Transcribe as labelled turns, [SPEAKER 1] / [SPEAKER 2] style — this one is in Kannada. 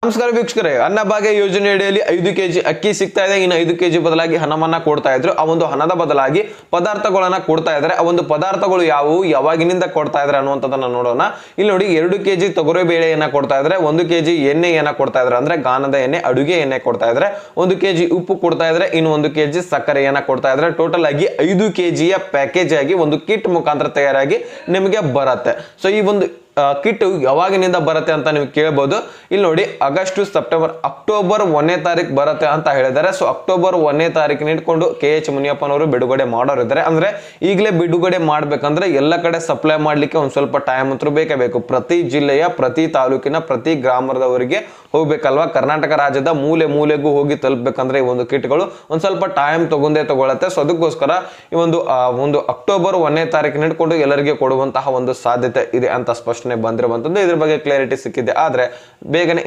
[SPEAKER 1] ನಮಸ್ಕಾರ ವೀಕ್ಷಕರೇ, ಅನ್ನಭಾಗ್ಯ ಯೋಜನೆಯಡಿಯಲ್ಲಿ 5 ಕೆಜಿ ಅಕ್ಕಿ ಸಿಗ್ತಾ ಇದೆ. ಇನ್ನು 5 ಕೆಜಿ ಬದಲಾಗಿ ಹಣವನ್ನ ಕೊಡ್ತಾ ಇದ್ರು. ಆ ಒಂದು ಹಣದ ಬದಲಾಗಿ ಪದಾರ್ಥಗಳನ್ನ ಕೊಡ್ತಾ ಇದ್ದಾರೆ. ಆ ಒಂದು ಪದಾರ್ಥಗಳು ಯಾವುವು, ಯಾವಾಗಿನಿಂದ ಕೊಡ್ತಾ ಇದ್ದಾರೆ ಅನ್ನುವಂಥದ್ದನ್ನ ನೋಡೋಣ. ಇಲ್ಲಿ ನೋಡಿ, 2 ಕೆಜಿ ತೊಗರಿ ಬೇಳೆಯನ್ನ ಕೊಡ್ತಾ ಇದ್ದಾರೆ, 1 ಕೆಜಿ ಎಣ್ಣೆಯನ್ನ ಕೊಡ್ತಾ ಇದ್ದಾರೆ, ಅಂದ್ರೆ ಗಾಣದ ಎಣ್ಣೆ, ಅಡುಗೆ ಎಣ್ಣೆ ಕೊಡ್ತಾ ಇದ್ದಾರೆ, 1 ಕೆಜಿ ಉಪ್ಪು ಕೊಡ್ತಾ ಇದ್ದಾರೆ, ಇನ್ನು 1 ಕೆಜಿ ಸಕ್ಕರೆಯನ್ನ ಕೊಡ್ತಾ ಇದ್ದಾರೆ. ಟೋಟಲ್ ಆಗಿ 5 ಕೆಜಿಯ ಪ್ಯಾಕೇಜ್ ಆಗಿ ಒಂದು ಕಿಟ್ ಮುಖಾಂತರ ತಯಾರಾಗಿ ನಿಮಗೆ ಬರುತ್ತೆ. ಸೊ ಈ ಒಂದು ಕಿಟ್ ಯಾವಾಗಿನಿಂದ ಬರುತ್ತೆ ಅಂತ ನೀವು ಕೇಳಬಹುದು. ಇಲ್ಲಿ ನೋಡಿ, ಆಗಸ್ಟ್, ಸೆಪ್ಟೆಂಬರ್, ಅಕ್ಟೋಬರ್ 1ನೇ ತಾರೀಕು ಬರುತ್ತೆ ಅಂತ ಹೇಳಿದ್ದಾರೆ. ಸೊ ಅಕ್ಟೋಬರ್ 1ನೇ ತಾರೀಕಿನ ಇಟ್ಕೊಂಡು KH ಮುನಿಯಪ್ಪನವರು ಬಿಡುಗಡೆ ಮಾಡೋರಿದ್ದಾರೆ. ಅಂದ್ರೆ ಈಗಲೇ ಬಿಡುಗಡೆ ಮಾಡ್ಬೇಕಂದ್ರೆ ಎಲ್ಲ ಕಡೆ ಸಪ್ಲೈ ಮಾಡ್ಲಿಕ್ಕೆ ಒಂದ್ ಸ್ವಲ್ಪ ಟೈಮ್ ಅಂತೂ ಬೇಕೇ ಬೇಕು. ಪ್ರತಿ ಜಿಲ್ಲೆಯ, ಪ್ರತಿ ತಾಲೂಕಿನ, ಪ್ರತಿ ಗ್ರಾಮದವರಿಗೆ ಹೋಗ್ಬೇಕಲ್ವಾ. ಕರ್ನಾಟಕ ರಾಜ್ಯದ ಮೂಲೆ ಮೂಲೆಗೂ ಹೋಗಿ ತಲುಪಬೇಕಂದ್ರೆ ಈ ಒಂದು ಕಿಟ್ಗಳು ಒಂದ್ ಸ್ವಲ್ಪ ಟೈಮ್ ತಗೊಳುತ್ತೆ. ಸೊ ಅದಕ್ಕೋಸ್ಕರ ಈ ಒಂದು ಅಕ್ಟೋಬರ್ 1ನೇ ತಾರೀಕಿನ ಇಟ್ಕೊಂಡು ಎಲ್ಲರಿಗೆ ಕೊಡುವಂತಹ ಒಂದು ಸಾಧ್ಯತೆ ಇದೆ ಅಂತ ಸ್ಪಷ್ಟನೆ ಬಂದಿರುವಂತದ್ದು. ಇದ್ರ ಬಗ್ಗೆ ಕ್ಲಾರಿಟಿ ಸಿಕ್ಕಿದೆ. ಆದ್ರೆ ಬೇಗನೆ